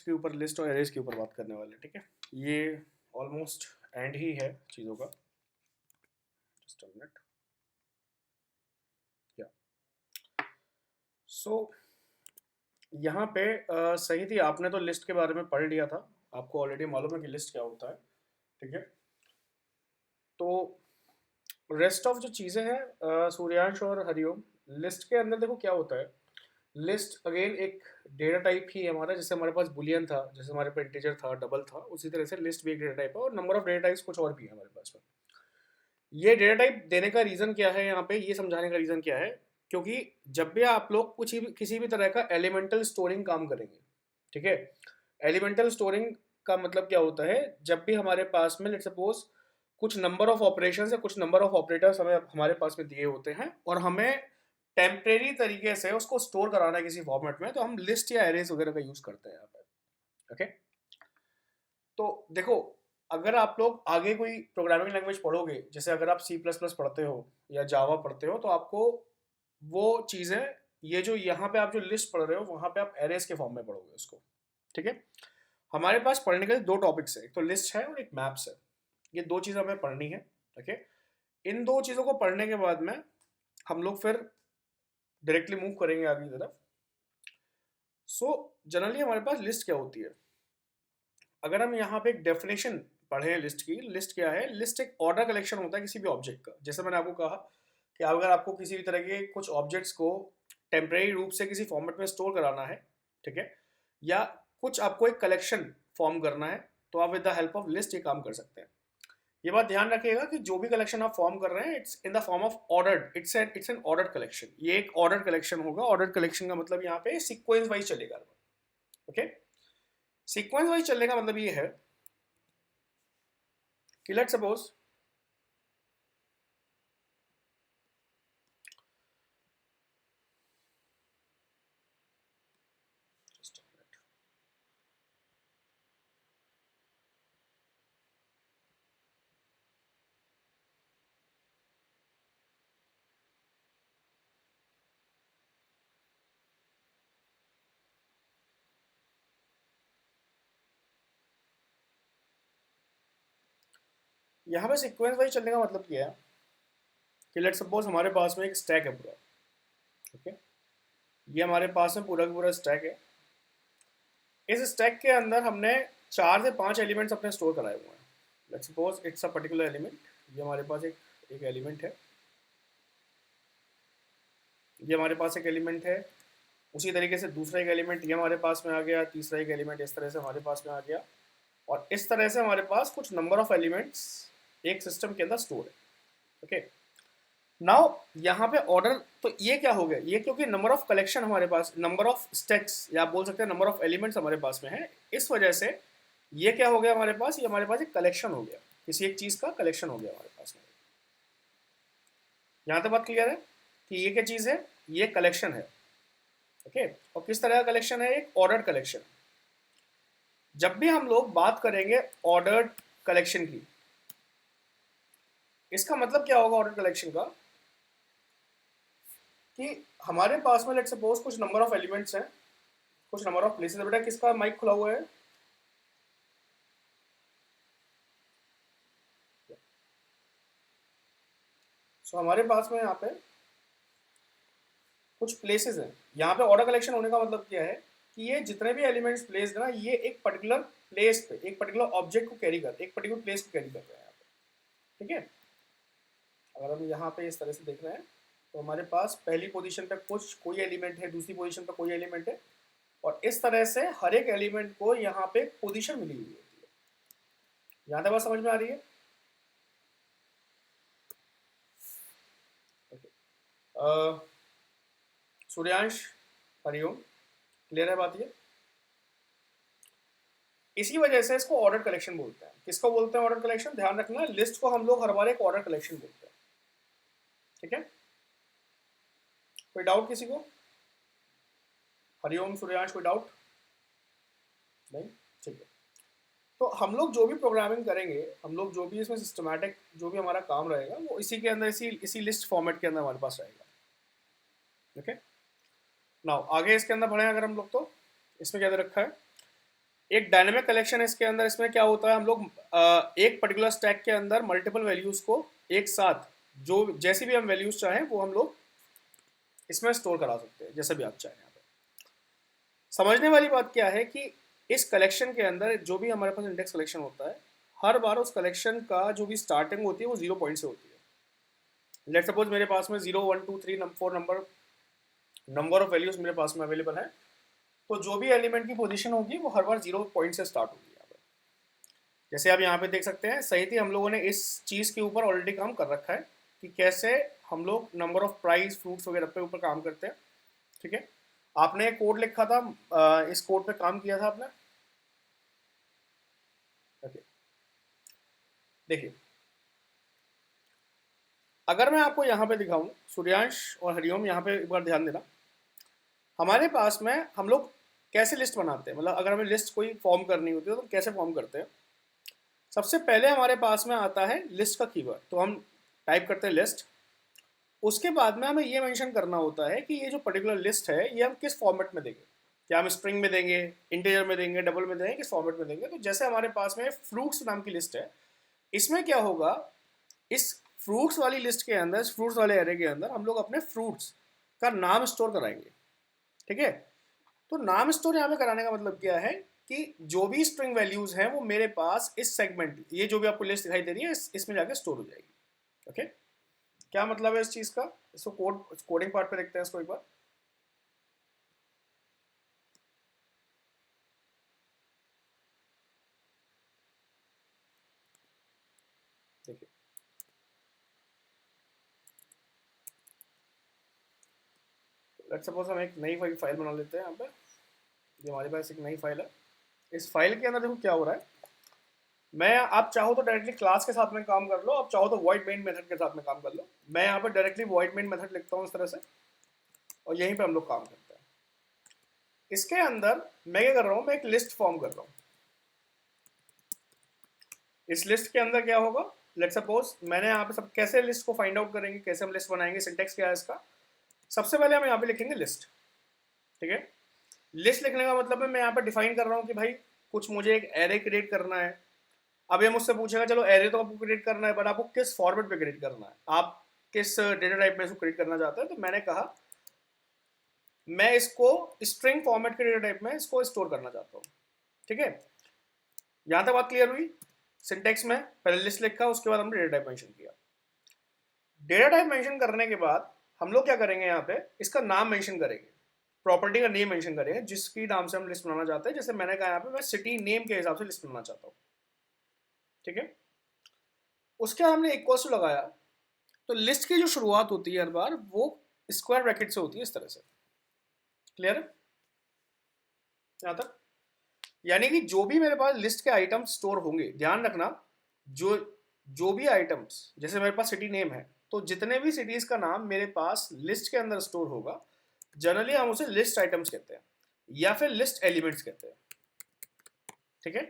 के ऊपर, लिस्ट और एरेज के ऊपर बात करने वाले, ठीक है। ये ऑलमोस्ट एंड ही है चीज़ों का। Just a minute. या सो यहाँ पे सही थी, आपने तो लिस्ट के बारे में पढ़ लिया था, आपको ऑलरेडी मालूम है कि लिस्ट क्या होता है, ठीक है। तो रेस्ट ऑफ जो चीज़ें हैं सूर्यांश और हरिओम, लिस्ट के अंदर देखो क्या होता है। लिस्ट अगेन एक डेटा टाइप ही है हमारा, जैसे हमारे पास बुलियन था, जैसे हमारे पास इंटीजर था, डबल था, उसी तरह से लिस्ट भी एक डेटा टाइप है, और नंबर ऑफ डेटा टाइप्स कुछ और भी है हमारे पास में। ये डेटा टाइप देने का रीज़न क्या है, यहाँ पे ये समझाने का रीज़न क्या है, क्योंकि जब भी आप लोग कुछ भी किसी भी तरह का एलिमेंटल स्टोरिंग काम करेंगे, ठीक है। एलिमेंटल स्टोरिंग का मतलब क्या होता है, जब भी हमारे पास में लेट्स सपोज कुछ नंबर ऑफ ऑपरेशंस या कुछ नंबर ऑफ ऑपरेटर्स हमें हमारे पास में दिए होते हैं, और हमें टेम्परेरी तरीके से उसको स्टोर कराना है किसी फॉर्मेट में, तो हम लिस्ट या एरेज वगैरह का यूज़ करते हैं यहाँ पे, ओके। तो देखो, अगर आप लोग आगे कोई प्रोग्रामिंग लैंग्वेज पढ़ोगे, जैसे अगर आप सी प्लस प्लस पढ़ते हो या जावा पढ़ते हो, तो आपको वो चीज़ें, ये जो यहाँ पे आप जो लिस्ट पढ़ रहे हो, वहाँ पे आप एरेज के फॉर्म में पढ़ोगे उसको, ठीक है। हमारे पास पढ़ने के लिए दो टॉपिक्स है, एक तो लिस्ट है और एक मैप्स है। ये दो चीज़ें हमें पढ़नी है, ओके। इन दो चीज़ों को पढ़ने के बाद में हम लोग फिर डायरेक्टली मूव करेंगे आगे की तरफ। सो जनरली हमारे पास लिस्ट क्या होती है, अगर हम यहाँ पे एक डेफिनेशन पढ़े लिस्ट की, लिस्ट क्या है, लिस्ट एक ऑर्डर कलेक्शन होता है किसी भी ऑब्जेक्ट का। जैसे मैंने आपको कहा कि अगर आपको किसी भी तरह के कुछ ऑब्जेक्ट्स को टेम्परेरी रूप से किसी फॉर्मेट में स्टोर कराना है, ठीक है, या कुछ आपको एक कलेक्शन फॉर्म करना है, तो आप with the help of list ये काम कर सकते हैं। ये बात ध्यान रखिएगा कि जो भी कलेक्शन आप फॉर्म कर रहे हैं, it's in the form of ordered, it's an ordered collection. ये एक ऑर्डर्ड कलेक्शन होगा। ऑर्डर्ड कलेक्शन का मतलब यहाँ पे सीक्वेंस वाइज चलेगा, ओके। सीक्वेंस वाइज चलने का मतलब ये है कि लेट्स सपोज यहाँ पे सीक्वेंस वाइज चलने का मतलब क्या है कि लेट्स सपोज हमारे पास में एक स्टैक है पूरा, ओके। ये हमारे पास में पूरा का पूरा स्टैक है। इस स्टैक के अंदर हमने 4 से 5 एलिमेंट्स अपने स्टोर कराए हुए हैं। Let's suppose it's a particular element. ये हमारे पास एक एलिमेंट है, ये हमारे पास एक एलिमेंट है। उसी तरीके से दूसरा एक एलिमेंट ये हमारे पास में आ गया, तीसरा एक एलिमेंट इस तरह से हमारे पास में आ गया, और इस तरह से हमारे पास कुछ नंबर ऑफ एलिमेंट्स एक सिस्टम के अंदर स्टोर है, ओके। नाउ यहाँ पे ऑर्डर, तो ये क्या हो गया, ये क्योंकि नंबर ऑफ कलेक्शन हमारे पास, नंबर ऑफ स्टैक्स या आप बोल सकते हैं नंबर ऑफ एलिमेंट्स हमारे पास में है, इस वजह से ये क्या हो गया हमारे पास, ये हमारे पास एक कलेक्शन हो गया, किसी एक चीज़ का कलेक्शन हो गया हमारे पास में। यहाँ तक बात क्लियर है कि ये क्या चीज़ है, ये कलेक्शन है, ओके। और किस तरह का कलेक्शन है, एक ऑर्डर्ड कलेक्शन। जब भी हम लोग बात करेंगे ऑर्डर्ड कलेक्शन की, इसका मतलब क्या होगा ऑर्डर कलेक्शन का, कि हमारे पास में लेट सपोज कुछ नंबर ऑफ एलिमेंट्स हैं, कुछ नंबर ऑफ प्लेसेस है। बेटा किसका माइक खुला हुआ है, सो हमारे पास में यहाँ पे कुछ प्लेसेस हैं। यहाँ पे ऑर्डर कलेक्शन होने का मतलब क्या है कि ये जितने भी एलिमेंट्स प्लेस है ना, ये एक पर्टिकुलर प्लेस पे, एक पर्टिकुलर ऑब्जेक्ट को कैरी कर, एक पर्टिकुलर प्लेस को कैरी कर रहे हैं यहाँ पे, ठीक है। अगर हम यहाँ पे इस तरह से देख रहे हैं, तो हमारे पास पहली पोजीशन पे कुछ कोई एलिमेंट है, दूसरी पोजीशन पे कोई एलिमेंट है, और इस तरह से हर एक एलिमेंट को यहाँ पे पोजीशन मिली हुई होती है। यहाँ तक बात समझ में आ रही है, ओके। सूर्यांश, हरिओम, क्लियर है बात ये। इसी वजह से इसको ऑर्डर कलेक्शन बोलते हैं। किसको बोलते हैं ऑर्डर कलेक्शन, ध्यान रखना, लिस्ट को हम लोग हर बार एक ऑर्डर कलेक्शन बोलते हैं, ठीक है। कोई डाउट किसी को, हरिओम, सूर्यांश, कोई डाउट नहीं, ठीक है। तो हम लोग जो भी प्रोग्रामिंग करेंगे, हम लोग जो भी इसमें सिस्टमैटिक जो भी हमारा काम रहेगा, वो इसी के अंदर, इसी लिस्ट फॉर्मेट के अंदर हमारे पास रहेगा, ओके। नाउ आगे इसके अंदर बढ़े अगर हम लोग, तो इसमें क्या दे रखा है, एक डायनेमिक कलेक्शन है इसके अंदर। इसमें क्या होता है, हम लोग एक पर्टिकुलर स्टैक के अंदर मल्टीपल वैल्यूज को एक साथ, जो जैसी भी हम वैल्यूज चाहें वो हम लोग इसमें स्टोर करा सकते हैं, जैसे भी आप चाहें। यहाँ पे समझने वाली बात क्या है कि इस कलेक्शन के अंदर जो भी हमारे पास इंडेक्स कलेक्शन होता है, हर बार उस कलेक्शन का जो भी स्टार्टिंग होती है वो 0 पॉइंट से होती है। लेट सपोज मेरे पास में 0 1 2 3 4 नंबर ऑफ वैल्यूज मेरे पास में अवेलेबल है, तो जो भी एलिमेंट की पोजीशन होगी वो हर बार 0 पॉइंट से स्टार्ट होगी। यहाँ पे जैसे आप यहाँ पे देख सकते हैं, सही थी, हम लोगों ने इस चीज़ के ऊपर ऑलरेडी काम कर रखा है कि कैसे हम लोग नंबर ऑफ प्राइस फ्रूट्स वगैरह पे ऊपर काम करते हैं। ठीक है, आपने एक कोड लिखा था, इस कोड पे काम किया था आपने। ओके, देखिए, अगर मैं आपको यहाँ पे दिखाऊं, सूर्यांश और हरिओम, यहाँ पे एक बार ध्यान देना। हमारे पास में हम लोग कैसे लिस्ट बनाते हैं, मतलब अगर हमें लिस्ट कोई फॉर्म करनी होती है तो कैसे फॉर्म करते हैं। सबसे पहले हमारे पास में आता है लिस्ट का कीवर्ड, तो हम टाइप करते हैं लिस्ट। उसके बाद में हमें ये मेंशन करना होता है कि ये जो पर्टिकुलर लिस्ट है ये हम किस फॉर्मेट में देंगे। क्या हम स्ट्रिंग में देंगे, इंटीजर में देंगे, डबल में देंगे, किस फॉर्मेट में देंगे। तो जैसे हमारे पास में फ्रूट्स नाम की लिस्ट है, इसमें क्या होगा, इस फ्रूट्स वाली लिस्ट के अंदर, इस फ्रूट्स वाले एरे के अंदर हम लोग अपने फ्रूट्स का नाम स्टोर कराएंगे। ठीक है, तो नाम स्टोर यहाँ पे कराने का मतलब क्या है कि जो भी स्ट्रिंग वैल्यूज हैं वो मेरे पास इस सेगमेंट, ये जो भी आपको लिस्ट दिखाई दे रही है, इसमें जाके स्टोर हो जाएगी। ओके, क्या मतलब है इस चीज का, इसको कोडिंग पार्ट पे देखते हैं इसको एक बार। देखिए, लेट्स सपोज हम एक नई फाइल बना लेते हैं यहाँ पे। ये हमारे पास एक नई फाइल है। इस फाइल के अंदर देखो क्या हो रहा है। मैं, आप चाहो तो डायरेक्टली क्लास के साथ में काम कर लो, आप चाहो तो void main मेथड के साथ में काम कर लो। मैं यहाँ पर डायरेक्टली void main मेथड लिखता हूँ इस तरह से, और यहीं पे हम लोग काम करते हैं। इसके अंदर मैं क्या कर रहा हूँ, मैं एक लिस्ट फॉर्म कर रहा हूँ। इस लिस्ट के अंदर क्या होगा, लेट्स सपोज मैंने यहाँ पे सब, कैसे लिस्ट को फाइंड आउट करेंगे, कैसे हम लिस्ट बनाएंगे, सिंटेक्स क्या है इसका। सबसे पहले हम यहाँ पे लिखेंगे लिस्ट। ठीक है, लिस्ट लिखने का मतलब है मैं यहाँ पे डिफाइन कर रहा हूँ कि भाई कुछ मुझे एक एरे क्रिएट करना है। अब ये मुझसे पूछेगा चलो एरे तो आपको क्रिएट करना है, बट आपको किस फॉर्मेट पे क्रिएट करना है, आप किस डेटा टाइप में इसको क्रिएट करना चाहते हैं। तो मैंने कहा मैं इसको स्ट्रिंग फॉर्मेट के डेटा टाइप में इसको स्टोर करना चाहता हूँ। ठीक है, यहाँ तक बात क्लियर हुई। सिंटेक्स में पहले लिस्ट लिखा, उसके बाद हमने डेटा टाइप मेंशन किया। डेटा टाइप मेंशन करने के बाद हम लोग क्या करेंगे, यहाँ पे इसका नाम मेंशन करेंगे, प्रॉपर्टी का नेम मेंशन करेंगे जिसकी नाम से हम लिस्ट बनाना चाहते हैं। जैसे मैंने कहा यहाँ पे मैं सिटी नेम के हिसाब से लिस्ट बनाना चाहता हूँ। ठीक है, उसके बाद हमने इक्वल टू लगाया, तो लिस्ट की जो शुरुआत होती है हर बार वो स्क्वायर ब्रैकेट से होती है, इस तरह से। क्लियर है यहाँ तक। यानी कि जो भी मेरे पास लिस्ट के आइटम्स स्टोर होंगे, ध्यान रखना, जो जो भी आइटम्स, जैसे मेरे पास सिटी नेम है, तो जितने भी सिटीज का नाम मेरे पास लिस्ट के अंदर स्टोर होगा, जनरली हम उसे लिस्ट आइटम्स कहते हैं या फिर लिस्ट एलिमेंट्स कहते हैं। ठीक है,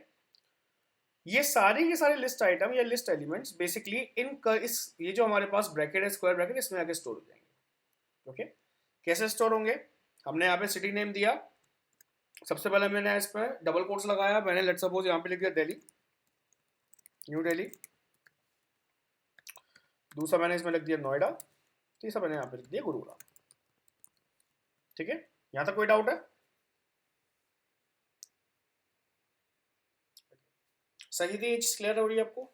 ये सारे के सारे लिस्ट आइटम या लिस्ट एलिमेंट्स बेसिकली इस ये जो हमारे पास ब्रैकेट है, स्क्वायर ब्रैकेट, इसमें आके स्टोर हो जाएंगे। ओके, कैसे स्टोर होंगे, हमने यहाँ पे सिटी नेम दिया। सबसे पहले मैंने इसमें डबल कोट्स लगाया, मैंने लेट्स सपोज यहाँ पे लिख दिया दिल्ली, न्यू दिल्ली। दूसरा मैंने इसमें लिख दिया नोएडा। तीसरा मैंने यहाँ पे लिख दिया गुरुग्राम। ठीक है, यहाँ तक कोई डाउट है। सही थी, ये चीज क्लियर हो रही है आपको,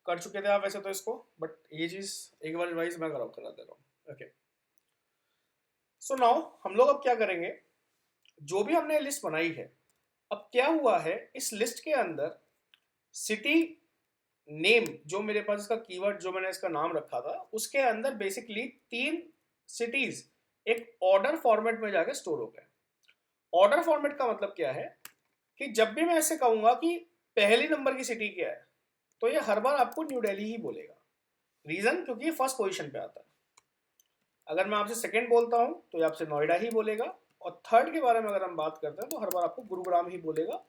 कर चुके थे आप वैसे तो इसको, बट ये चीज एक बार रिवाइज मैं करा दे रहा हूँ। ओके, सो नाउ हम लोग अब क्या करेंगे, जो भी हमने लिस्ट बनाई है, अब क्या हुआ है इस लिस्ट के अंदर सिटी नेम, जो मेरे पास इसका कीवर्ड, जो मैंने इसका नाम रखा था, उसके अंदर बेसिकली 3 सिटीज एक ऑर्डर फॉर्मेट में जाके स्टोर हो गए। ऑर्डर फॉर्मेट का मतलब क्या है कि जब भी मैं ऐसे कहूंगा कि पहली नंबर की सिटी क्या है, तो ये हर बार आपको न्यू दिल्ली ही बोलेगा। रीजन, क्योंकि ये फर्स्ट पोजीशन पे आता है। अगर मैं आपसे सेकंड बोलता हूं तो ये आपसे नोएडा ही बोलेगा, और थर्ड के बारे में अगर हम बात करते हैं तो हर बार आपको गुरुग्राम ही बोलेगा।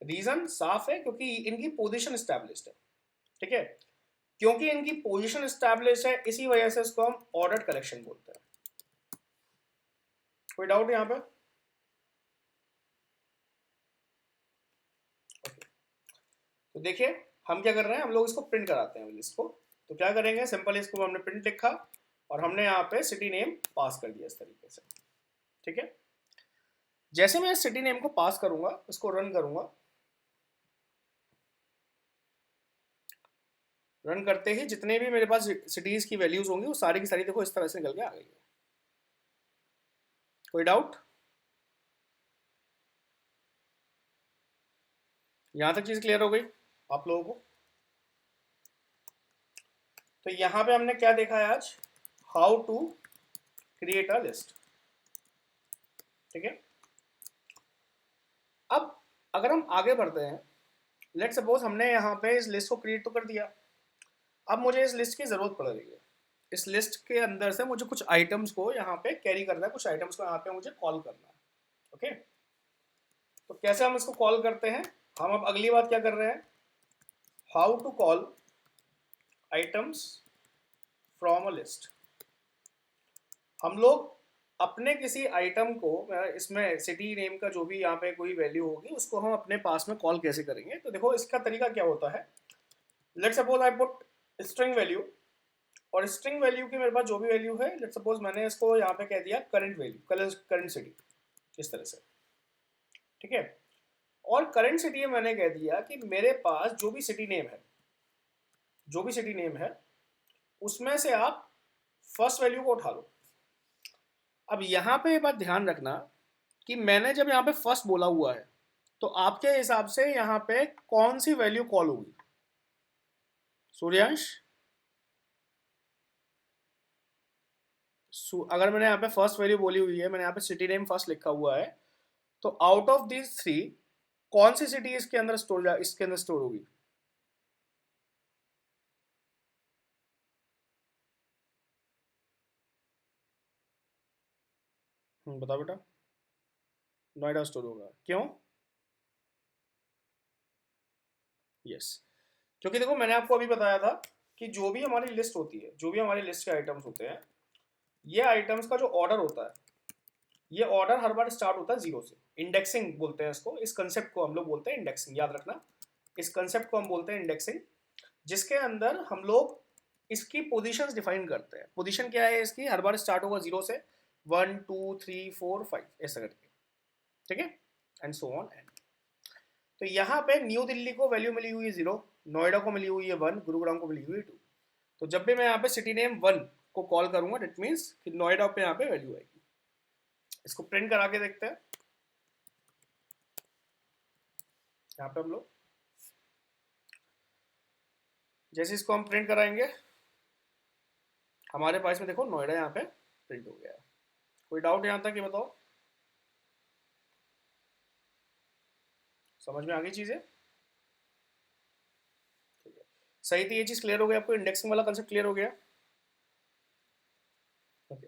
रीजन साफ है, क्योंकि इनकी पोजीशन स्टैब्लिश्ड है। ठीक है, क्योंकि इनकी पोजीशन स्टैब्लिश है, इसी वजह से इसको हम ऑर्डर्ड कलेक्शन बोलते हैं। कोई डाउट यहाँ पे। तो देखिए हम क्या कर रहे हैं, हम लोग इसको प्रिंट कराते हैं लिस्ट को। तो क्या करेंगे, सिंपल इसको हमने प्रिंट लिखा और हमने यहाँ पे सिटी नेम पास कर दिया इस तरीके से। ठीक है, जैसे मैं सिटी नेम को पास करूंगा, इसको रन करूंगा, रन करते ही जितने भी मेरे पास सिटीज की वैल्यूज होंगी वो सारी की सारी देखो इस तरह से निकल के आ गई है। कोई डाउट? यहां तक चीज क्लियर हो गई आप लोगों को? तो यहां पे हमने क्या देखा है आज, how to create a list. ठीक है, अब अगर हम आगे बढ़ते हैं, लेट सपोज हमने यहाँ पे इस लिस्ट को क्रिएट तो कर दिया, अब मुझे इस लिस्ट की जरूरत पड़ रही है, इस लिस्ट के अंदर से मुझे कुछ आइटम्स को यहाँ पे कैरी करना है, कुछ आइटम्स को यहाँ पे मुझे कॉल करना है। ओके, तो कैसे हम इसको कॉल करते हैं, हम अब अगली बात क्या कर रहे हैं, how to call items from a list. हम लोग अपने किसी आइटम को, इसमें सिटी नेम का जो भी यहाँ पे कोई वैल्यू होगी उसको हम अपने पास में कॉल कैसे करेंगे। तो देखो इसका तरीका क्या होता है, let suppose I put string value, और स्ट्रिंग वैल्यू की मेरे पास जो भी वैल्यू है, लेट सपोज मैंने इसको यहाँ पे कह दिया करंट वैल्यू, करंट सिटी, इस तरह से। ठीक है, और करंट सिटी में मैंने कह दिया कि मेरे पास जो भी सिटी नेम है, जो भी सिटी नेम है उसमें से आप फर्स्ट वैल्यू को उठा लो। अब यहाँ पे ये बात ध्यान रखना कि मैंने जब यहाँ पे फर्स्ट बोला हुआ है तो आपके हिसाब से यहाँ पे कौन सी वैल्यू कॉल होगी, सूर्यांश? अगर मैंने यहाँ पे फर्स्ट वैल्यू बोली हुई है, मैंने यहाँ पे सिटी नेम फर्स्ट लिखा हुआ है, तो आउट ऑफ दीज थ्री कौन सी सिटी इसके अंदर स्टोर होगी? बताओ बेटा। नोएडा स्टोर होगा, क्यों? यस, क्योंकि देखो मैंने आपको अभी बताया था कि जो भी हमारी लिस्ट होती है, जो भी हमारी लिस्ट के आइटम्स होते हैं, ये आइटम्स का जो ऑर्डर होता है, ये ऑर्डर हर बार स्टार्ट होता है जीरो से। इंडेक्सिंग बोलते हैं इसको, इस कंसेप्ट को हम लोग बोलते हैं इंडेक्सिंग, याद रखना, इस कंसेप्ट को हम बोलते हैं इंडेक्सिंग, जिसके अंदर हम लोग इसकी पोजीशंस डिफाइन करते हैं। पोजीशन क्या है इसकी, हर बार स्टार्ट होगा जीरो से, 1 2 3 4 5 ऐसा करके। ठीक है, एंड सो ऑन एंड। तो यहाँ पे न्यू दिल्ली को वैल्यू मिली हुई है जीरो, नोएडा को मिली हुई है 1, गुरुग्राम को मिली हुई है 2। तो जब भी मैं यहाँ पे सिटी नेम 1 को कॉल करूंगा, डेट मीन्स कि नोएडा पे यहाँ पे वैल्यू आएगी। इसको प्रिंट करा के देखते हैं। यहाँ पे हम लोग जैसे इसको हम प्रिंट कराएंगे, हमारे पास में देखो नोएडा यहाँ पे प्रिंट हो गया है। कोई डाउट यहाँ तक, ये बताओ, समझ में आ गई चीजें? ठीक है, सही थी ये चीज, क्लियर हो गया आपको, इंडेक्सिंग वाला कंसेप्ट क्लियर हो गया? ओके,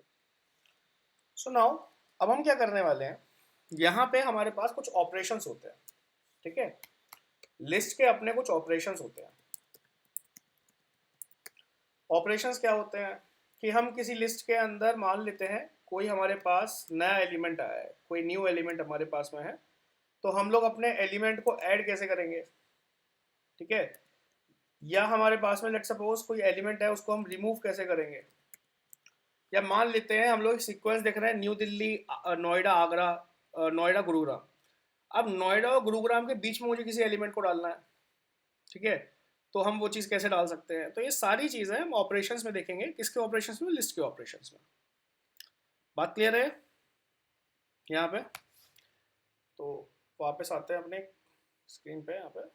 सो नाउ अब हम क्या करने वाले हैं, यहाँ पे हमारे पास कुछ ऑपरेशंस होते हैं। ठीक है, लिस्ट के अपने कुछ ऑपरेशंस होते हैं। ऑपरेशंस क्या होते हैं कि हम किसी लिस्ट के अंदर मान लेते हैं कोई हमारे पास नया एलिमेंट आया है, कोई न्यू एलिमेंट हमारे पास में है, तो हम लोग अपने एलिमेंट को ऐड कैसे करेंगे? ठीक है, या हमारे पास में लेट सपोज कोई एलिमेंट है, उसको हम रिमूव कैसे करेंगे? या मान लेते हैं हम लोग सीक्वेंस देख रहे हैं, न्यू दिल्ली, नोएडा, आगरा, नोएडा, गुरुग्राम। अब नोएडा और गुरुग्राम के बीच में मुझे किसी एलिमेंट को डालना है। ठीक है, तो हम वो चीज़ कैसे डाल सकते हैं? तो ये सारी चीज़ें हम ऑपरेशंस में देखेंगे। किसके ऑपरेशंस में? लिस्ट के ऑपरेशंस में। बात क्लियर है यहाँ पे? तो वापस आते हैं अपने स्क्रीन पे यहाँ पे।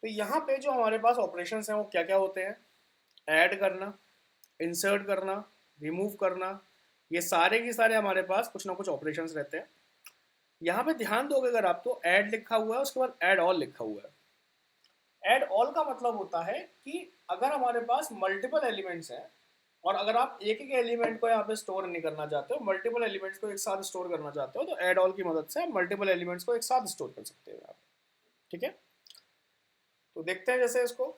तो यहाँ पे जो हमारे पास ऑपरेशंस हैं वो क्या क्या होते हैं? ऐड करना, इंसर्ट करना, रिमूव करना, ये सारे के सारे हमारे पास कुछ ना कुछ ऑपरेशंस रहते हैं। यहाँ पे ध्यान दोगे अगर आप, तो ऐड लिखा हुआ है, उसके बाद ऐड ऑल लिखा हुआ है। ऐड ऑल का मतलब होता है कि अगर हमारे पास मल्टीपल एलिमेंट्स हैं, और अगर आप एक एक एलिमेंट को यहाँ पे स्टोर नहीं करना चाहते हो, मल्टीपल एलिमेंट्स को एक साथ स्टोर करना चाहते हो, तो ऐड ऑल की मदद से आप मल्टीपल एलिमेंट्स को एक साथ स्टोर कर सकते हो यहाँ पे। ठीक है, तो देखते हैं जैसे इसको।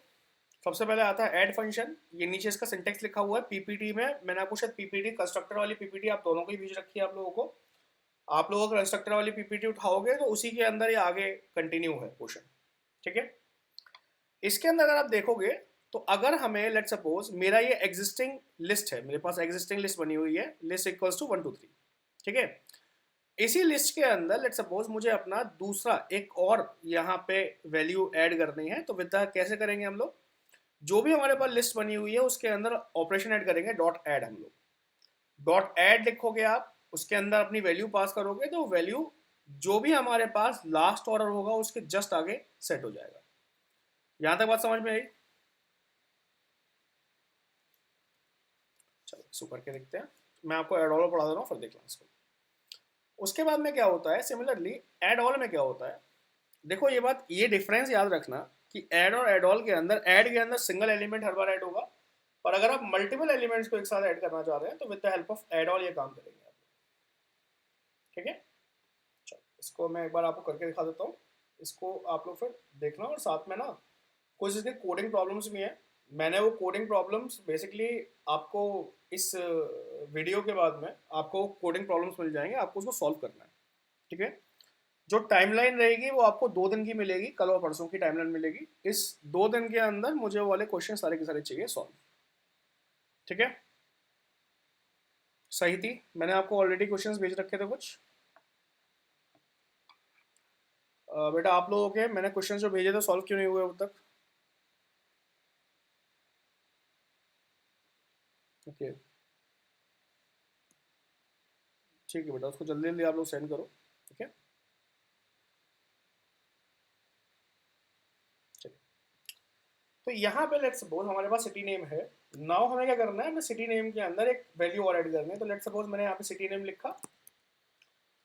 सबसे पहले आता है ऐड फंक्शन। ये नीचे इसका सिंटेक्स लिखा हुआ है पीपीटी में। मैंने आपको शायद पीपीटी कंस्ट्रक्टर वाली पीपीटी आप दोनों को ही भेज रखी है आप लोगों को। आप लोगों को कंस्ट्रक्टर वाली पीपीटी उठाओगे तो उसी के अंदर ये आगे कंटिन्यू है क्वेश्चन। ठीक है, इसके अंदर अगर आप देखोगे तो अगर हमें लेट सपोज मेरा ये एग्जिस्टिंग लिस्ट है, मेरे पास एग्जिस्टिंग लिस्ट बनी हुई है, लिस्ट इक्वल्स टू 1 2 3। ठीक है, इसी लिस्ट के अंदर लेट सपोज मुझे अपना दूसरा एक और यहाँ पे वैल्यू ऐड करनी है, तो विद कैसे करेंगे हम लोग? जो भी हमारे पास लिस्ट बनी हुई है उसके अंदर ऑपरेशन ऐड करेंगे, डॉट ऐड। हम लोग डॉट ऐड लिखोगे, आप उसके अंदर अपनी वैल्यू पास करोगे तो वैल्यू जो भी हमारे पास लास्ट ऑर्डर होगा उसके जस्ट आगे सेट हो जाएगा। यहां तक बात समझ में आई? चलो इसको करके देखते हैं। मैं आपको एड ऑल पढ़ा दे रहा हूँ, फिर देख लें इसको। उसके बाद में क्या होता है, सिमिलरली एड ऑल में क्या होता है, देखो ये बात, ये डिफरेंस याद रखना कि ऐड और एड ऑल के अंदर, ऐड के अंदर सिंगल एलिमेंट हर बार ऐड होगा, पर अगर आप मल्टीपल एलिमेंट्स को एक साथ ऐड करना चाह रहे हैं तो with the help of add all ये काम करेंगे आप। ठीक है, चलो इसको मैं एक बार आपको करके दिखा देता हूँ। इसको आप लोग फिर देखना, और साथ में ना कुछ इसके कोडिंग प्रॉब्लम्स भी हैं। मैंने वो कोडिंग प्रॉब्लम्स बेसिकली आपको इस वीडियो के बाद में आपको कोडिंग प्रॉब्लम्स मिल जाएंगे, आपको उसको सॉल्व करना है। ठीक है, जो टाइमलाइन रहेगी वो आपको 2 दिन की मिलेगी, कल और परसों की टाइमलाइन मिलेगी। इस 2 दिन के अंदर मुझे वो वाले क्वेश्चन सारे के सारे चाहिए सॉल्व। ठीक है, सही थी। मैंने आपको ऑलरेडी क्वेश्चंस भेज रखे थे कुछ। बेटा आप लोगों के मैंने क्वेश्चन जो भेजे थे सॉल्व क्यों नहीं हुए अब तक? ओके ठीक है बेटा, उसको जल्दी जल्दी आप लोग सेंड करो। ठीक है, चलिए। तो यहाँ पे लेट्स सपोज हमारे पास सिटी नेम है। नाउ हमें क्या करना है, हमें सिटी नेम के अंदर एक वैल्यू और ऐड करनी है। तो लेट्स सपोज मैंने यहाँ पे सिटी नेम लिखा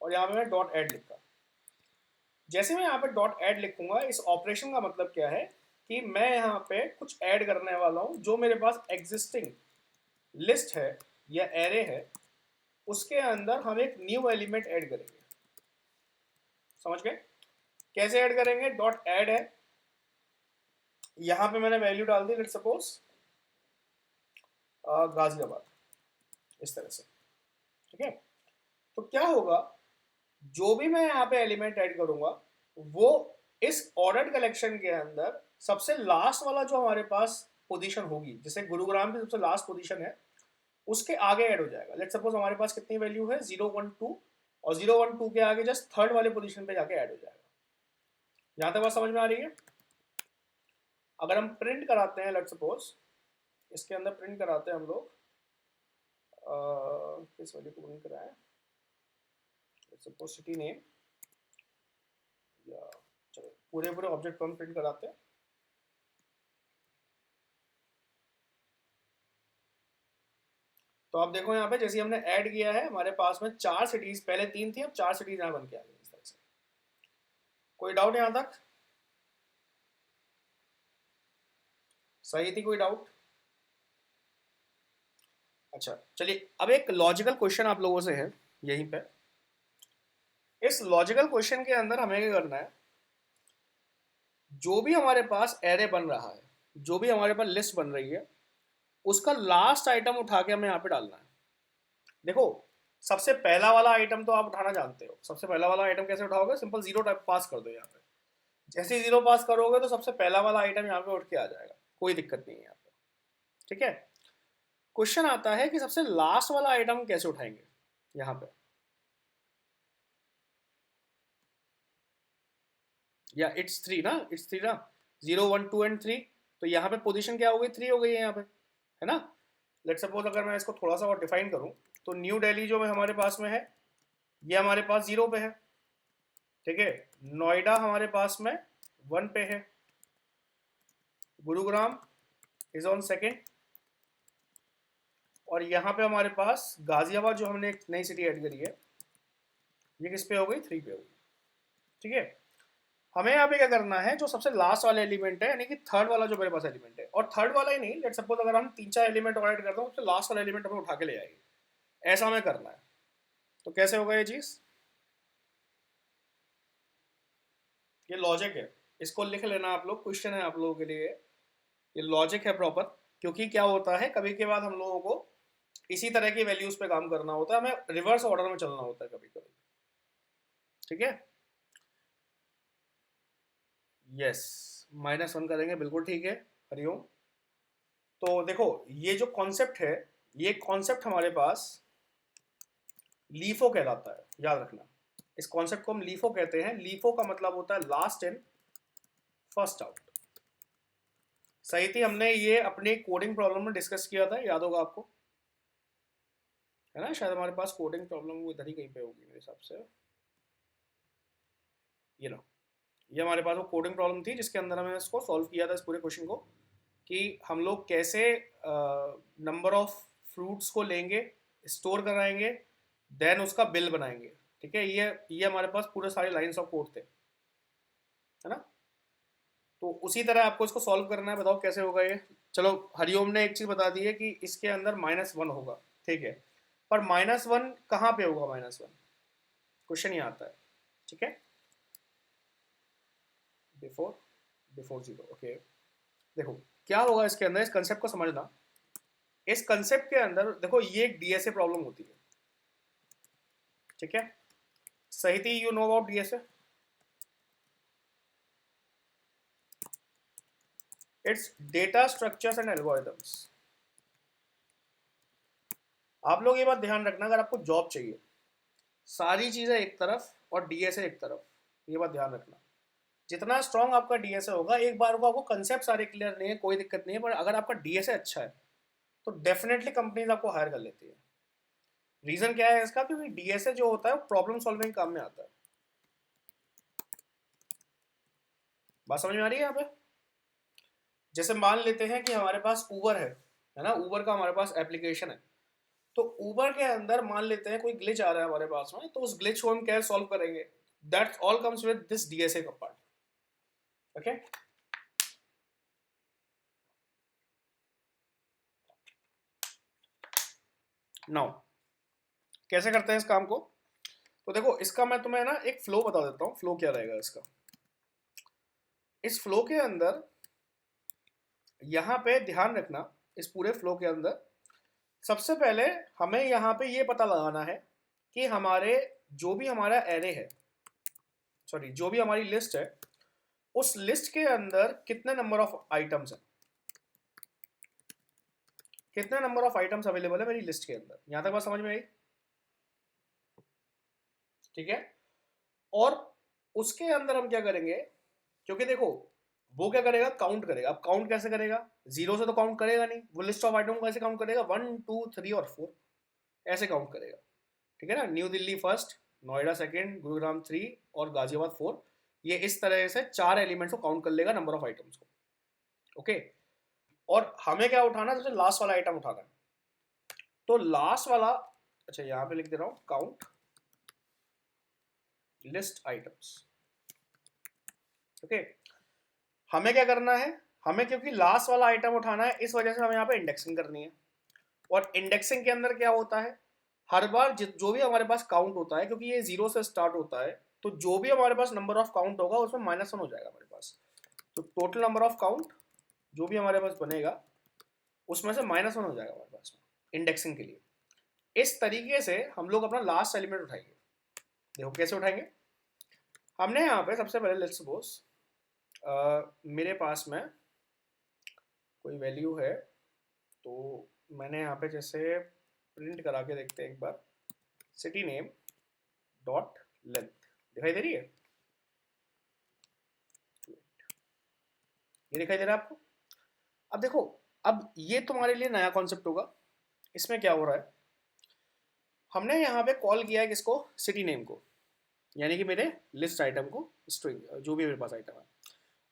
और यहाँ पे मैं डॉट ऐड लिखा। जैसे मैं यहाँ पे डॉट ऐड लिखूंगा, इस ऑपरेशन का मतलब क्या है कि मैं यहाँ पे कुछ ऐड करने वाला हूँ। जो मेरे पास एग्जिस्टिंग लिस्ट है या एरे है, उसके अंदर हम एक न्यू एलिमेंट ऐड करेंगे। समझ गए? कैसे ऐड करेंगे? डॉट ऐड है, यहाँ पे मैंने वैल्यू डाल दी लेट्स सपोज गाजियाबाद, इस तरह से। ठीक है, तो क्या होगा, जो भी मैं यहाँ पे एलिमेंट ऐड करूंगा वो इस ऑर्डर्ड कलेक्शन के अंदर सबसे लास्ट वाला जो हमारे पास पोजीशन होगी, जैसे गुरुग्राम की सबसे लास्ट पोजीशन है, उसके आगे ऐड हो जाएगा। लेट्स सपोज हमारे पास कितनी वैल्यू है, 012, और 012 के आगे जस्ट थर्ड वाले पोजीशन पे जाके ऐड हो जाएगा। यहां तक बात समझ में आ रही है? अगर हम प्रिंट कराते हैं, लेट्स सपोज इसके अंदर प्रिंट कराते हैं हम लोग, किस वैल्यू को प्रिंट कराएं, लेट्स सपोज सिटी नेम, या चलो पूरे पूरे ऑब्जेक्ट को हम प्रिंट कराते हैं। तो आप देखो यहाँ पे जैसे हमने ऐड किया है, हमारे पास में 4 सिटीज, पहले 3 थी, अब 4 सिटीज यहाँ बन के आ गई इस तरह से। कोई डाउट यहाँ तक? सही थी? कोई डाउट? अच्छा चलिए, अब एक लॉजिकल क्वेश्चन आप लोगों से है यहीं पे। इस लॉजिकल क्वेश्चन के अंदर हमें क्या करना है, जो भी हमारे पास एरे बन रहा है, जो भी हमारे पास लिस्ट बन रही है, उसका लास्ट आइटम उठा के हमें यहाँ पे डालना है। देखो सबसे पहला वाला आइटम तो आप उठाना जानते हो। सबसे पहला वाला आइटम कैसे उठाओगे? सिंपल जीरो टाइप पास कर दो यहाँ पे। जैसे ही जीरो पास करोगे तो सबसे पहला वाला आइटम यहाँ पे उठ के आ जाएगा, कोई दिक्कत नहीं है यहाँ पे। ठीक है, क्वेश्चन आता है कि सबसे लास्ट वाला आइटम कैसे उठाएंगे यहाँ पे, या इट्स थ्री ना, इट्स थ्री ना, 0 1 2 एंड 3। तो यहाँ पे पोजीशन क्या हो गई? 3 हो गई है यहाँ पे, है ना। लेट सपोज अगर मैं इसको थोड़ा सा और डिफाइन करूँ, तो न्यू दिल्ली जो हमारे पास में है, ये हमारे पास 0 पे है। ठीक है, नोएडा हमारे पास में 1 पे है, गुरुग्राम इज ऑन सेकेंड, और यहाँ पे हमारे पास गाजियाबाद जो हमने एक नई सिटी ऐड करी है, ये किस पे हो गई? 3 पे हो गई। ठीक है, हमें यहाँ पे क्या करना है, जो सबसे लास्ट वाला एलिमेंट है, यानी कि थर्ड वाला जो मेरे पास एलिमेंट है, और थर्ड वाला ही नहीं, लेट सपोज अगर हम 3-4 एलिमेंट और ऐड करते हैं तो लास्ट वाला एलिमेंट हमें उठा के ले आएगी, ऐसा हमें करना है। तो कैसे होगा ये चीज़, ये लॉजिक है, इसको लिख लेना आप लोग, क्वेश्चन है आप लोगों के लिए, ये लॉजिक है प्रॉपर। क्योंकि क्या होता है, कभी के बाद हम लोगों को इसी तरह की वैल्यूज पे काम करना होता है, हमें रिवर्स ऑर्डर में चलना होता है कभी कभी, ठीक है। यस, -1 करेंगे, बिल्कुल ठीक है, हरिओम। तो देखो, ये जो कॉन्सेप्ट है, ये कॉन्सेप्ट हमारे पास लीफो कहलाता है, याद रखना। इस कॉन्सेप्ट को हम लीफो कहते हैं। लीफो का मतलब होता है लास्ट इन फर्स्ट आउट। सही थी, हमने ये अपने कोडिंग प्रॉब्लम में डिस्कस किया था, याद होगा आपको, है ना। शायद हमारे पास कोडिंग प्रॉब्लम वो इधर ही कहीं पे होगी मेरे हिसाब से। ये लो, ये हमारे पास वो कोडिंग प्रॉब्लम थी जिसके अंदर हमने इसको सॉल्व किया था, इस पूरे क्वेश्चन को, कि हम लोग कैसे नंबर ऑफ फ्रूट्स को लेंगे, स्टोर कराएंगे, देन उसका बिल बनाएंगे, ठीक है। ये हमारे पास पूरे सारे लाइंस ऑफ कोड थे, है ना। तो उसी तरह आपको इसको सॉल्व करना है, बताओ कैसे होगा ये। चलो, हरिओम ने एक चीज़ बता दी है कि इसके अंदर -1 होगा, ठीक है। पर -1 कहाँ पे होगा, -1 क्वेश्चन ये आता है, ठीक है। Before before zero, okay. देखो क्या होगा इसके अंदर, इस कंसेप्ट को समझना। इस कंसेप्ट के अंदर देखो, ये एक डीएसए प्रॉब्लम होती है, ठीक है। सही थी, you know about DSA, it's data structures and algorithms. आप लोग ये बात ध्यान रखना, अगर आपको जॉब चाहिए, सारी चीजें एक तरफ और डीएसए एक तरफ, ये बात ध्यान रखना। जितना स्ट्रांग आपका डीएसए होगा, एक बार को आपको कंसेप्ट सारे क्लियर नहीं है, कोई दिक्कत नहीं है, पर अगर आपका डीएसए अच्छा है तो डेफिनेटली कंपनीज आपको हायर कर लेती है। रीजन क्या है इसका, क्योंकि डीएसए जो होता है प्रॉब्लम सॉल्विंग काम में आता है। बात समझ में आ रही है यहाँ पे। जैसे मान लेते हैं कि हमारे पास ऊबर है ना, ऊबर का हमारे पास एप्लीकेशन है। तो ऊबर के अंदर मान लेते हैं कोई ग्लिच आ रहा है हमारे पास में, तो उस ग्लिच को हम कैसे सॉल्व करेंगे, that's all comes with this DSA का पार्ट, ओके। नाउ कैसे करते हैं इस काम को, तो देखो, इसका मैं तुम्हें ना एक फ्लो बता देता हूँ, फ्लो क्या रहेगा इसका। इस फ्लो के अंदर यहाँ पे ध्यान रखना, इस पूरे फ्लो के अंदर सबसे पहले हमें यहाँ पे ये पता लगाना है कि हमारे जो भी हमारा एरे है, सॉरी जो भी हमारी लिस्ट है, उस लिस्ट के अंदर कितने नंबर ऑफ आइटम्स हैं, कितने नंबर ऑफ आइटम्स अवेलेबल है मेरी लिस्ट के अंदर। यहां तक बात समझ में आई, ठीक है। और उसके अंदर हम क्या करेंगे, क्योंकि देखो वो क्या करेगा, काउंट करेगा। अब काउंट कैसे करेगा, जीरो से तो काउंट करेगा नहीं, वो लिस्ट ऑफ आइटम को कैसे काउंट करेगा, 1 2 3 और 4 ऐसे काउंट करेगा, ठीक है ना। New Delhi first, Noida second, Gurugram 3 और गाजियाबाद 4, ये इस तरह से 4 एलिमेंट्स को काउंट कर लेगा, नंबर ऑफ आइटम्स को, ओके। और हमें क्या उठाना है, सबसे लास्ट वाला आइटम उठाना है। तो लास्ट वाला, अच्छा यहाँ पे लिख दे रहा हूँ, काउंट लिस्ट आइटम्स, ओके। हमें क्या करना है, हमें क्योंकि लास्ट वाला आइटम उठाना है, इस वजह से हमें यहाँ पे इंडेक्सिंग करनी है। और इंडेक्सिंग के अंदर क्या होता है, हर बार जो भी हमारे पास काउंट होता है, क्योंकि ये जीरो से स्टार्ट होता है, तो जो भी हमारे पास नंबर ऑफ काउंट होगा उसमें -1 हो जाएगा हमारे पास। तो टोटल नंबर ऑफ काउंट जो भी हमारे पास बनेगा उसमें से -1 हो जाएगा हमारे पास इंडेक्सिंग के लिए। इस तरीके से हम लोग अपना लास्ट एलिमेंट उठाएंगे। देखो कैसे उठाएंगे, हमने यहाँ पे सबसे पहले लेट्स सपोज मेरे पास में कोई वैल्यू है, तो मैंने यहाँ पे जैसे प्रिंट करा के देखते हैं एक बार, सिटी नेम डॉट लेंथ, दिखाई दे रही है, ये दिखाई दे रहा है आपको। अब देखो, अब ये तुम्हारे लिए नया कॉन्सेप्ट होगा। इसमें क्या हो रहा है, हमने यहाँ पे कॉल किया है किसको, सिटी नेम को, यानी कि मेरे लिस्ट आइटम को, स्ट्रिंग जो भी मेरे पास आइटम है,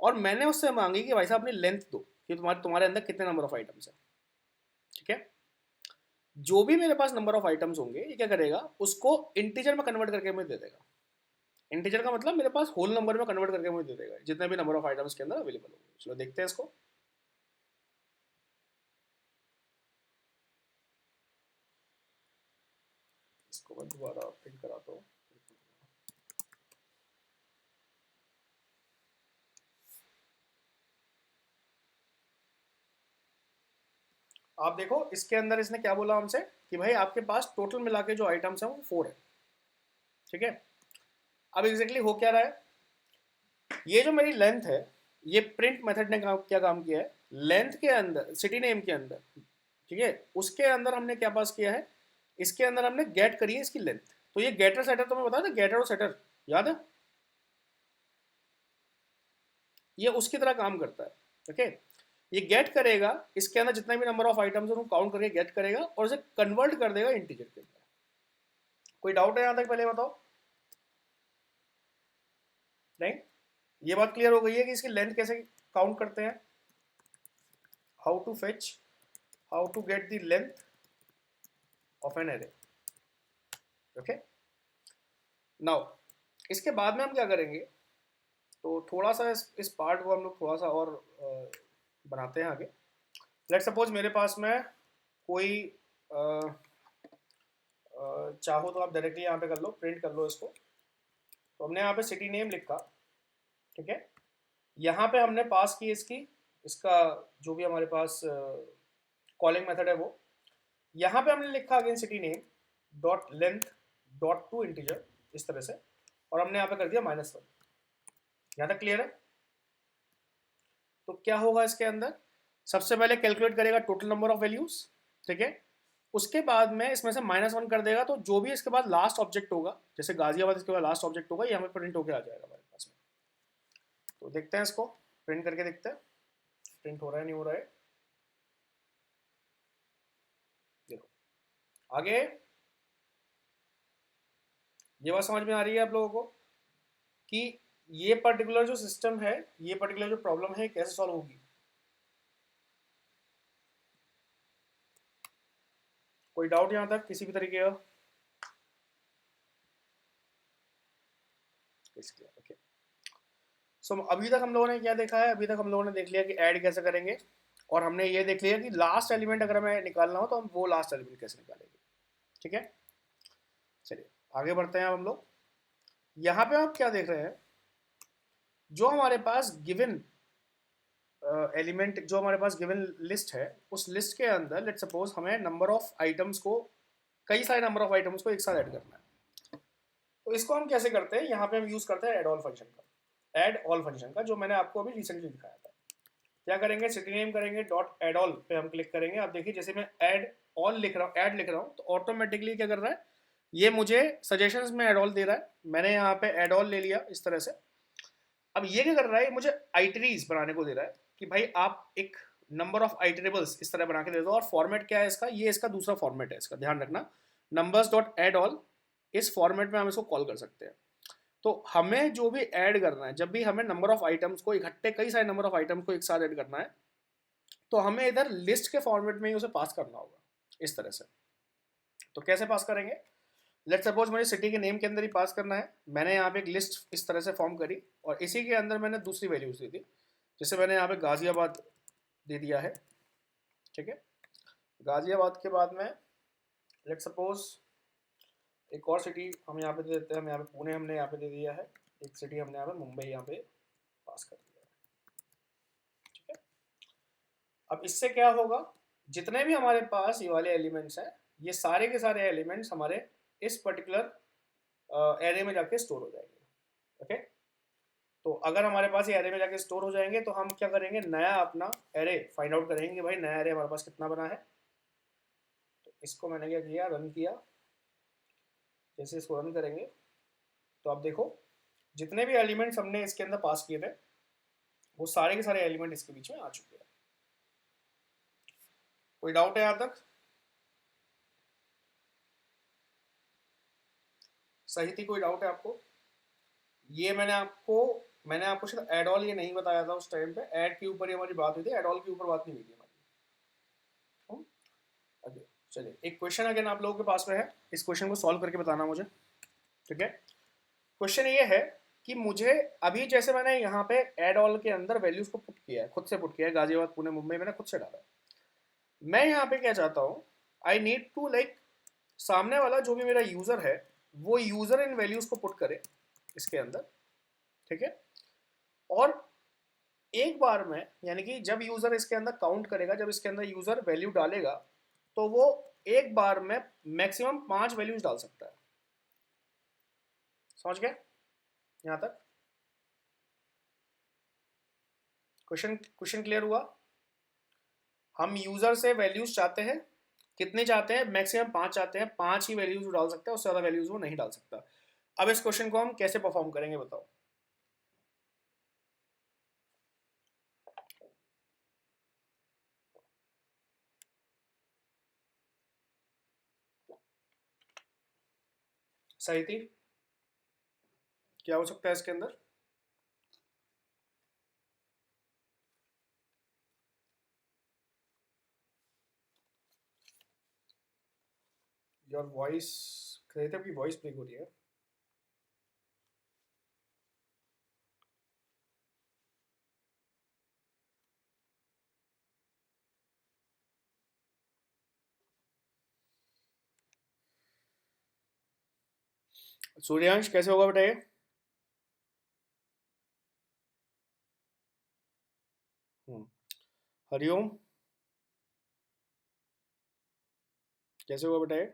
और मैंने उससे मांगी कि भाई साहब अपनी लेंथ दो कि तुम्हारे अंदर कितने नंबर ऑफ आइटम्स है, ठीक है। जो भी मेरे पास नंबर ऑफ आइटम्स होंगे, ये क्या करेगा, उसको इंटीजर में कन्वर्ट करके मुझे दे देगा। इंटीजर का मतलब मेरे पास होल नंबर में कन्वर्ट करके मुझे दे देगा जितने भी नंबर ऑफ आइटम्स के अंदर अवेलेबल होंगे। चलो देखते हैं इसको। इसको मैं दोबारा प्रिंट कराता हूँ। आप देखो इसके अंदर इसने क्या बोला हमसे कि भाई आपके पास टोटल मिला के जो आइटम्स हैं वो 4 है, ठीक है। अब एग्जैक्टली हो क्या रहा है, ये जो मेरी लेंथ है, ये प्रिंट मेथड ने क्या काम किया है, लेंथ के अंदर सिटी नेम के अंदर, ठीक है, उसके अंदर हमने क्या पास किया है, इसके अंदर हमने गेट करी है इसकी लेंथ। तो ये गेटर सेटर तो मैं बता था, गेटर और सेटर याद है, ये उसकी तरह काम करता है, ओके। ये गेट करेगा इसके अंदर जितने भी नंबर ऑफ आइटम्स है उनको काउंट करके गेट करेगा और उसे कन्वर्ट कर देगा इंटीजर के अंदर। कोई डाउट है यहाँ तक, पहले बताओ। नहीं, ये बात क्लियर हो गई है कि इसकी लेंथ कैसे काउंट करते हैं, how to fetch, how to get the length of an array, okay. Now इसके बाद में हम क्या करेंगे, तो थोड़ा सा इस पार्ट को हम लोग थोड़ा सा और बनाते हैं आगे। लेट सपोज मेरे पास में कोई चाहो तो आप डायरेक्टली यहाँ पे कर लो, प्रिंट कर लो इसको। तो हमने यहाँ पे सिटी नेम लिखा, ठीक है। यहाँ पे हमने पास की इसका जो भी हमारे पास कॉलिंग मेथड है वो, यहाँ पे हमने लिखा again city name dot length dot to integer इस तरह से, और हमने यहाँ पे कर दिया -1। यहाँ तक क्लियर है। तो क्या होगा इसके अंदर, सबसे पहले कैलकुलेट करेगा टोटल नंबर ऑफ वैल्यूज, ठीक है। उसके बाद में इसमें से -1 कर देगा, तो जो भी इसके बाद लास्ट ऑब्जेक्ट होगा, जैसे गाजियाबाद इसके बाद लास्ट ऑब्जेक्ट होगा, ये हमें प्रिंट होके आ जाएगा हमारे पास में। तो देखते हैं इसको, प्रिंट करके देखते हैं प्रिंट हो रहा है नहीं हो रहा है। देखो आगे ये बात समझ में आ रही है आप लोगों को कि ये पर्टिकुलर जो सिस्टम है, ये पर्टिकुलर जो प्रॉब्लम है कैसे सॉल्व होगी। कोई डाउट यहाँ तक किसी भी तरीके का? ओके, सो अभी तक हम लोगों ने क्या देखा है, अभी तक हम लोगों ने देख लिया कि ऐड कैसे करेंगे, और हमने ये देख लिया कि लास्ट एलिमेंट अगर हमें निकालना हो तो हम वो लास्ट एलिमेंट कैसे निकालेंगे, ठीक है। चलिए आगे बढ़ते हैं अब हम लोग। यहाँ पे आप क्या देख रहे हैं, जो हमारे पास गिवन एलिमेंट, जो हमारे पास गिवन लिस्ट है, उस लिस्ट के अंदर लेट सपोज हमें नंबर ऑफ आइटम्स को, कई सारे नंबर ऑफ आइटम्स को एक साथ ऐड करना है। तो इसको हम कैसे करते हैं, यहाँ पे हम यूज करते हैं एड ऑल फंक्शन का, एड ऑल फंक्शन का, जो मैंने आपको अभी रिसेंटली दिखाया था। क्या करेंगे, सिटी नेम करेंगे, डॉट एड ऑल पे हम क्लिक करेंगे। आप देखिए जैसे मैं एड ऑल लिख रहा हूँ, ऐड लिख रहा हूँ, तो ऑटोमेटिकली क्या कर रहा है, ये मुझे सजेशंस में एड ऑल दे रहा है। मैंने यहाँ पे एड ऑल ले लिया इस तरह से। अब ये क्या कर रहा है, मुझे आइटरीज बनाने को दे रहा है कि भाई आप एक नंबर ऑफ आइटरेबल्स इस तरह बना के दे दो, और फॉर्मेट क्या है इसका, ये इसका दूसरा फॉर्मेट है, इसका ध्यान रखना, नंबर्स डॉट एड ऑल, इस फॉर्मेट में हम इसको कॉल कर सकते हैं। तो हमें जो भी ऐड करना है, जब भी हमें नंबर ऑफ आइटम्स को इकट्ठे, कई सारे नंबर ऑफ आइटम्स को एक साथ ऐड करना है, तो हमें इधर लिस्ट के फॉर्मेट में ही उसे पास करना होगा इस तरह से। तो कैसे पास करेंगे, लेट सपोज मुझे सिटी के नेम के अंदर ही पास करना है। मैंने यहाँ पे एक लिस्ट इस तरह से फॉर्म करी, और इसी के अंदर मैंने दूसरी वैल्यूज दी थी, जैसे मैंने यहाँ पे गाजियाबाद दे दिया है, ठीक है। गाजियाबाद के बाद में लेट सपोज एक और सिटी हम यहाँ पे दे देते हैं, हम यहाँ पे पुणे हमने यहाँ पे दे दिया है, एक सिटी हमने यहाँ पे मुंबई यहाँ पे पास कर दिया है, ठीक है। अब इससे क्या होगा, जितने भी हमारे पास ये वाले एलिमेंट्स हैं, ये सारे के सारे एलिमेंट्स हमारे इस पर्टिकुलर एरे में जाके स्टोर हो जाएंगे, ओके। तो अगर हमारे पास ये एरे में जाके स्टोर हो जाएंगे, तो हम क्या करेंगे, नया अपना एरे फाइंड आउट करेंगे, भाई नया एरे हमारे पास कितना बना है। तो इसको मैंने क्या किया, रन किया। जैसे इसको रन करेंगे तो आप देखो जितने भी एलिमेंट्स हमने इसके अंदर पास किए थे, वो सारे के सारे एलिमेंट इसके बीच में आ चुके हैं। कोई डाउट है यहाँ तक? सही थी, कोई डाउट है आपको? ये मैंने आपको शायद एड ऑल ये नहीं बताया था उस टाइम पे, ऐड के ऊपर ही हमारी बात हुई थी, एड ऑल के ऊपर बात नहीं हुई थी हमारी। ओके चलिए, एक क्वेश्चन अगेन आप लोगों के पास में है, इस क्वेश्चन को सॉल्व करके बताना मुझे, ठीक है। क्वेश्चन ये है कि मुझे अभी जैसे मैंने यहाँ पे एड ऑल के अंदर वैल्यूज को पुट किया है, खुद से पुट किया है, गाजियाबाद पुणे मुंबई मैंने खुद से डाला है। मैं यहाँ पे क्या चाहता हूँ, आई नीड टू लाइक सामने वाला जो भी मेरा यूजर है वो यूजर इन वैल्यूज को पुट करे इसके अंदर, ठीक है। और एक बार में यानी कि जब यूजर इसके अंदर काउंट करेगा, जब इसके अंदर यूजर वैल्यू डालेगा तो वो एक बार में मैक्सिमम 5 वैल्यूज डाल सकता है। समझ गए यहाँ तक? क्वेश्चन क्वेश्चन क्लियर हुआ? हम यूजर से वैल्यूज चाहते हैं, कितने चाहते हैं? मैक्सिमम 5 चाहते हैं, 5 ही वैल्यूज डाल सकता है, उससे ज़्यादा वैल्यूज वो नहीं डाल सकता। अब इस क्वेश्चन को हम कैसे परफॉर्म करेंगे बताओ। सही थी? क्या हो सकता है इसके अंदर? योर वॉइस, कहते आपकी वॉइस ब्रेक हो रही है। सूर्यांश कैसे होगा बेटा ये? हम्म, हरिओम कैसे होगा बेटा ये?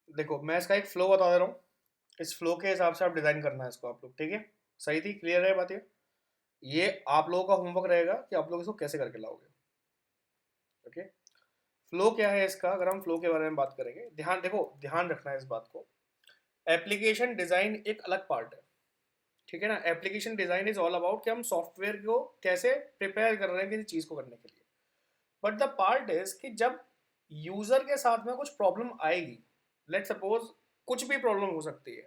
देखो मैं इसका एक फ्लो बता दे रहा हूँ, इस फ्लो के हिसाब से आप डिजाइन करना है इसको आप लोग, ठीक है? सही थी? क्लियर है बात ये आप लोगों का होमवर्क रहेगा कि आप लोग इसको कैसे करके लाओगे, ओके। फ्लो क्या है इसका, अगर हम फ्लो के बारे में बात करेंगे, ध्यान देखो, ध्यान रखना है इस बात को। एप्लीकेशन डिजाइन एक अलग पार्ट है, ठीक है ना। Application design is all about कि हम सॉफ्टवेयर को कैसे प्रिपेयर कर रहे हैं किसी चीज को करने के लिए। बट द पार्ट इज कि जब यूजर के साथ में कुछ प्रॉब्लम आएगी, लेट सपोज कुछ भी प्रॉब्लम हो सकती है,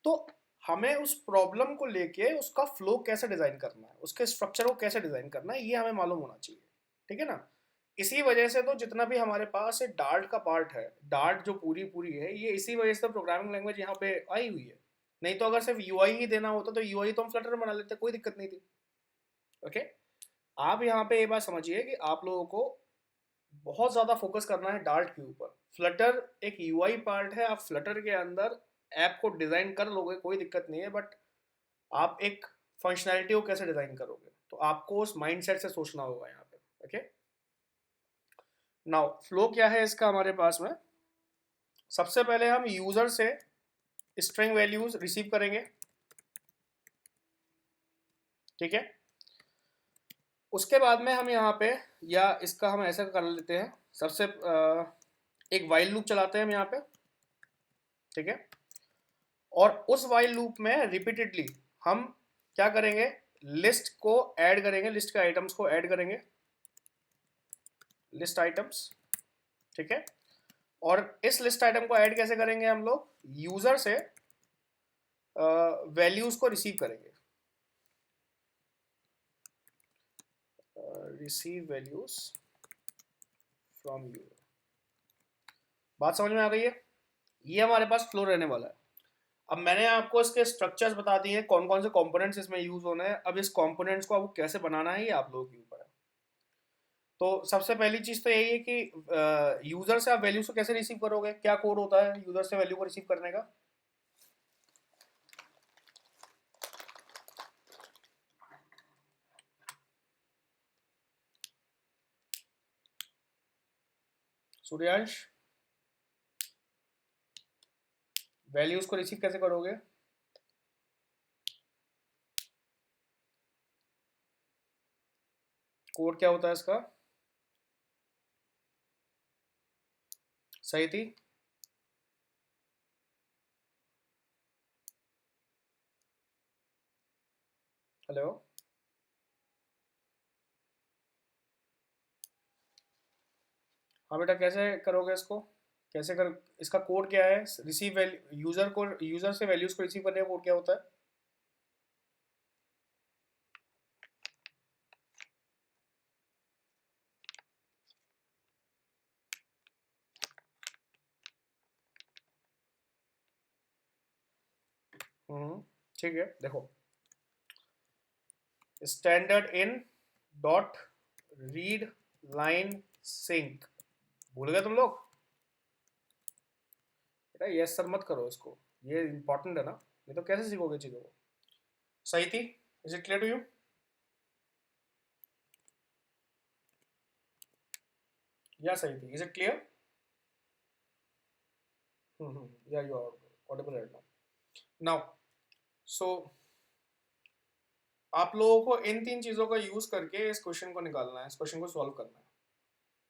तो हमें उस प्रॉब्लम को लेके उसका फ्लो कैसे डिजाइन करना है, उसके स्ट्रक्चर को कैसे डिजाइन करना है, ये हमें मालूम होना चाहिए, ठीक है ना। इसी वजह से तो जितना भी हमारे पास डार्ट का पार्ट है, डार्ट जो पूरी पूरी है, ये इसी वजह से प्रोग्रामिंग लैंग्वेज यहाँ पे आई हुई है। नहीं तो अगर सिर्फ यूआई ही देना होता तो यूआई तो हम फ्लटर में बना लेते, कोई दिक्कत नहीं थी, ओके। आप यहाँ पे ये बात समझिए कि आप लोगों को बहुत ज़्यादा फोकस करना है डार्ट के ऊपर। फ्लटर एक यूआई पार्ट है, आप फ्लटर के अंदर ऐप को डिज़ाइन कर लोगे, कोई दिक्कत नहीं है, बट आप एक फंक्शनैलिटी को कैसे डिज़ाइन करोगे, तो आपको उस माइंडसेट से सोचना होगा यहाँ पे, ओके। नाउ फ्लो क्या है इसका हमारे पास में, सबसे पहले हम यूज़र से स्ट्रिंग वैल्यूज रिसीव करेंगे, ठीक है। उसके बाद में हम यहाँ पे, या इसका हम ऐसा कर लेते हैं, सबसे एक वाइल लूप चलाते हैं हम यहाँ पे, ठीक है। और उस वाइल लूप में रिपीटेडली हम क्या करेंगे, लिस्ट को ऐड करेंगे, लिस्ट के आइटम्स को ऐड करेंगे, लिस्ट आइटम्स, ठीक है। और इस लिस्ट आइटम को ऐड कैसे करेंगे, हम लोग यूजर से वैल्यूज को रिसीव करेंगे, रिसीव वैल्यूज फ्रॉम यूजर। बात समझ में आ गई है? ये हमारे पास फ्लो रहने वाला है। अब मैंने आपको इसके स्ट्रक्चर्स बता दिए हैं, कौन कौन से कंपोनेंट्स इसमें यूज होने हैं। अब इस कंपोनेंट्स को आपको कैसे बनाना है ये आप लोगों के ऊपर है। तो सबसे पहली चीज तो यही है कि यूजर से आप वैल्यूज को कैसे रिसीव करोगे, क्या कोड होता है यूजर से वैल्यू को रिसीव करने का। सूर्यांश, वैल्यूज को रिसीव कैसे करोगे? कोड क्या होता है इसका? सही थी? हेलो, हाँ बेटा कैसे करोगे इसको? कैसे कर, इसका कोड क्या है? रिसीव वैल्यू, यूजर से वैल्यूज को रिसीव करने का कोड क्या होता है? ठीक है, देखो, standard in dot read line sync, भूल गए तुम लोग? बेटा ये सर मत करो इसको, ये इंपॉर्टेंट है ना, नहीं तो कैसे सीखोगे चीजों को? सही थी? Is it clear to you? या सही थी? Is it clear? या you are audible right now. Now so आप लोगों को इन तीन चीजों का यूज करके इस क्वेश्चन को निकालना है, इस क्वेश्चन को सॉल्व करना है।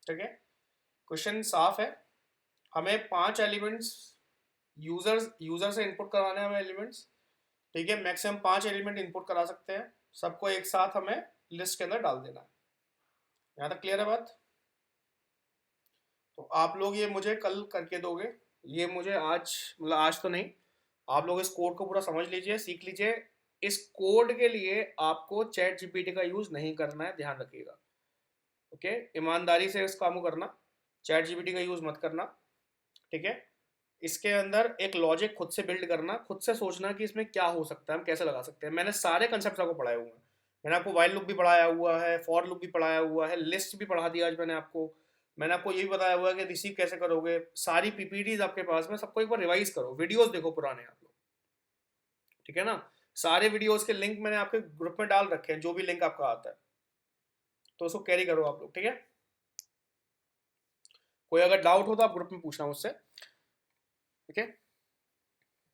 ठीक है, क्वेश्चन साफ है। हमें 5 एलिमेंट्स यूजर से इनपुट करवाने हैं, हमें एलिमेंट्स। ठीक है, मैक्सिमम 5 एलिमेंट इनपुट करा सकते हैं, सबको एक साथ हमें लिस्ट के अंदर डाल देना है। यहाँ तक क्लियर है बात? तो आप लोग ये मुझे कल करके दोगे, ये मुझे आज, मतलब आज तो नहीं, आप लोग इस कोड को पूरा समझ लीजिए, सीख लीजिए। इस कोड के लिए आपको चैट जीपीटी का यूज नहीं करना है, ध्यान रखिएगा। ओके, ईमानदारी से इस काम को करना, चैट जीपीटी का यूज मत करना। ठीक है, इसके अंदर एक लॉजिक खुद से बिल्ड करना, खुद से सोचना कि इसमें क्या हो सकता है, हम कैसे लगा सकते हैं। मैंने सारे कंसेप्ट आपको पढ़ाए हुए हैं, मैंने आपको वाइल लूप भी पढ़ाया हुआ है, फॉर लूप भी पढ़ाया हुआ है, लिस्ट भी पढ़ा दिया आज मैंने आपको ये भी बताया हुआ है कि रिसीव कैसे करोगे। सारी पीपीटीज आपके पास में, सबको एक बार रिवाइज करो, वीडियोस देखो पुराने आप लोग। ठीक है ना, सारे वीडियोस के लिंक मैंने आपके ग्रुप में डाल रखे हैं, जो भी लिंक आपका आता है तो उसको कैरी करो आप लोग। ठीक है, कोई अगर डाउट हो तो आप ग्रुप में पूछना मुझसे। ठीक है।